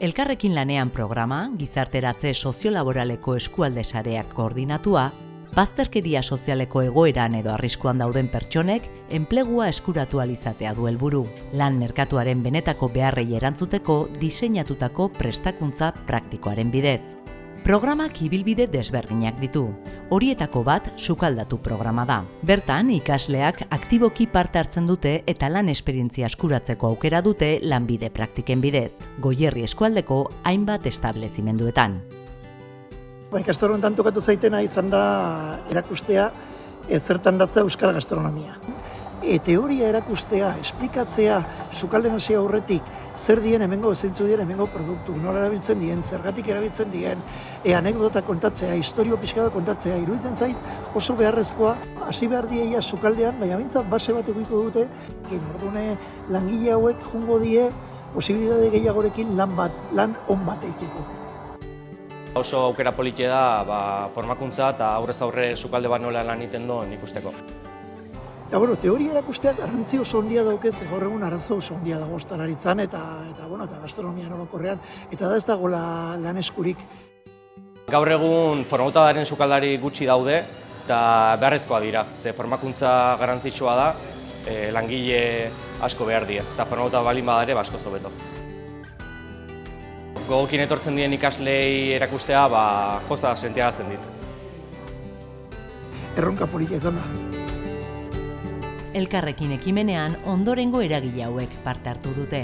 Elkarrekin lanean programa, gizarteratze soziolaboraleko eskualde sareak koordinatua, bazterkeria sozialeko egoeran edo arriskuan dauden pertsonek enplegua eskuratu ahal izatea du helburu. Lan merkatuaren benetako beharrei erantzuteko diseinatutako prestakuntza praktikoaren bidez. Programak ibilbide desberdinak ditu. Horietako bat sukaldatu programa da. Bertan, ikasleak aktiboki parte hartzen dute eta lan esperientzia eskuratzeko aukera dute lanbide praktiken bidez, Goierri eskualdeko hainbat establezimenduetan. Ikastaroan tokatu zaitena izan da erakustea zertan datza euskal gastronomia. Teoria erakustea, esplikatzea, sukalden hasi aurretik, zer dien hemengo zentzu dien hemengo produktu, nola erabiltzen dien, zergatik erabiltzen dien, anekdota kontatzea, historio pixka da kontatzea, iruditzen zait oso beharrezkoa, hasi behar dieia sukaldean, baina bintzat base bat egiko dute, ordune langile hauek jungo die posibilitate gehiagorekin lan on bat egiteko. Oso aukera politia da formakuntza eta aurrez aurre sukalde bat nola lan egiten duen ikusteko. Teoria erakusteak garrantzi oso handia daukez, gaur egun arazo oso handia dago ostalaritzan eta gastronomian orokorrean, eta da ez dagoela lan eskurik. Gaur egun formatuta daren sukaldari gutxi daude eta beharrezkoa dira, ze formakuntza garrantzitsua da, langile asko behar die, eta formatuta balin badare asko hobeto. Gogokin etortzen dien ikaslei erakustea, poza sentiarazten dit. Erronka polita izan da. Elkarrekin ekimenean ondorengo eragile hauek parte hartu dute.